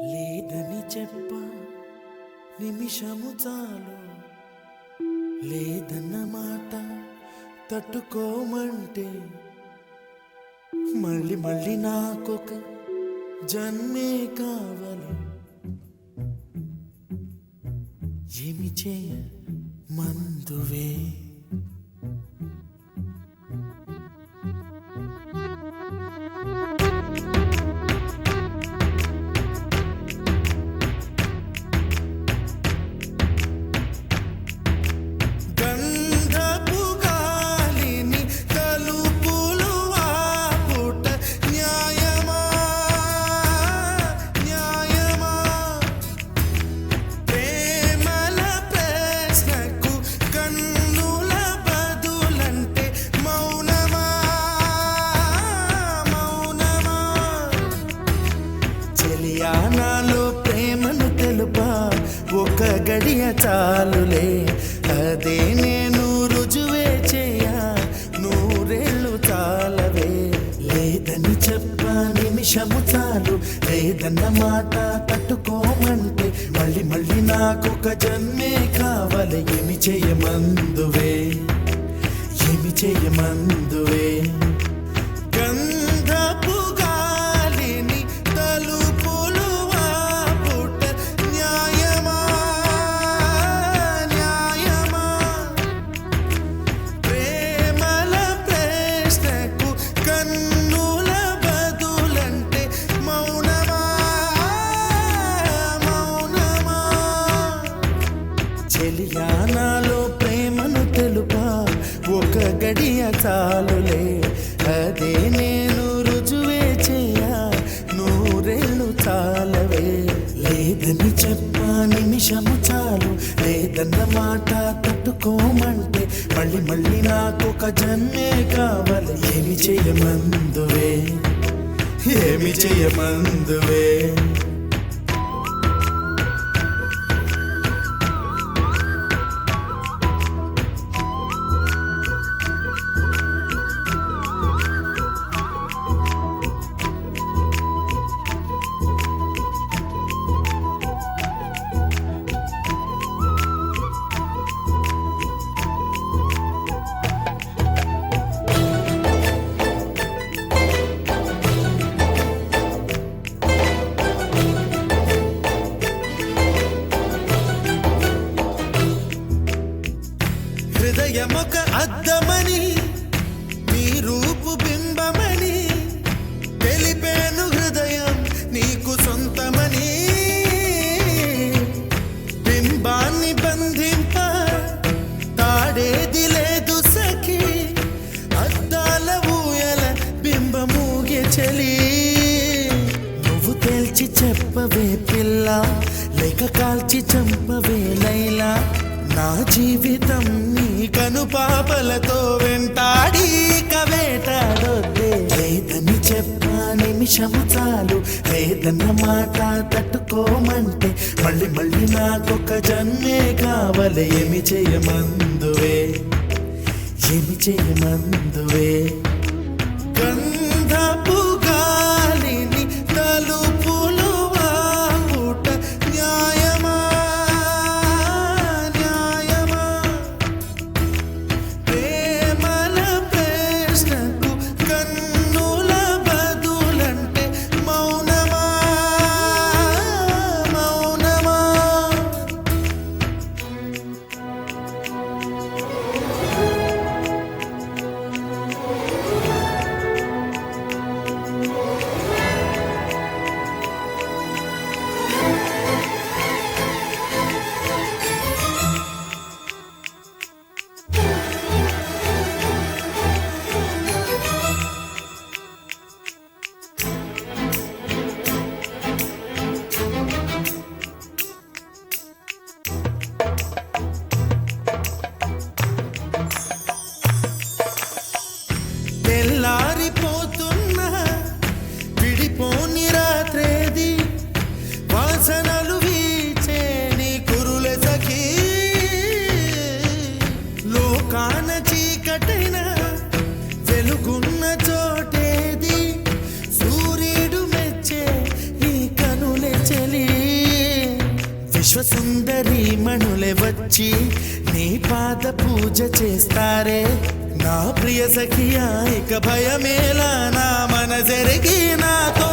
లేదని చెప్ప నిమిషము చాలు, లేదన్న మాట తట్టుకోమంటే మళ్ళీ మళ్ళీ నాకొక జన్మే కావాలి. ఏమి చేయ మందువే నాలో ప్రేమను తెలుపా ఒక గడియ చాలులే, అదే నేను రుజువే చేయ నూరేళ్ళు చాలవే. లేదని చెప్ప నిమిషము చాలు, లేదన్న మాట తట్టుకోమంటే మళ్ళీ మళ్ళీ నాకొక జన్మే కావాలి. ఏమి చేయమందువే, ఏమి చేయమందువే. గంధపు గాలిని తలుపులు ఆపుట న్యాయమా, న్యాయమా. ప్రేమల ప్రశ్నకు కన్నుల బదులంటే మౌనమా, మౌనమా. చెలియా నాలో ప్రేమను తెలుపా ఒక గడియ చాలులే, అదే నేను రుజువే చేయ నూరేళ్ళు చాలవే. లేదని చెప్ప నిమిషము చాలు, లేదన్న మాట తట్టుకోమంటే మళ్ళీ మళ్ళీ నాకొక జన్మే కావాలి. ఏమి చేయమందువే, ఏమి చేయమందువే. హృదయమొక అద్దమని, నీ రూపు బింబమని తెలిపేను హృదయం నీకు సొంతమని. బింబాన్ని బంధింప తాడేది లేదు సఖి, అద్దాల ఊయల బింబమూగే చలి. నువ్వు తేల్చి చెప్పవే పిల్ల, లేక కాల్చి చంపవే లైలా. నా జీవితం నీ కనుపాపలతో వెంటాడి కవేటాడొద్దే. లేదని చెప్ప నిమిషము చాలు, లేదన్న మాట తట్టుకోమంటే మళ్ళీ మళ్ళీ నాకొక జన్మే కావాలి. ఏమి చేయమందువే, ఏమి చేయమందువే. గంధపు గాలిని తలుపులు ఆపుట న్యాయమా, న్యాయమా. ప్రేమల ప్రశ్నకు కన్నుల బదులంటే మౌనమా, మౌనమా. వచ్చి నీ పాద పూజ చేస్తారే నా ప్రియ సఖియా ఇక భయమేలా నా మనసెరిగి నాతో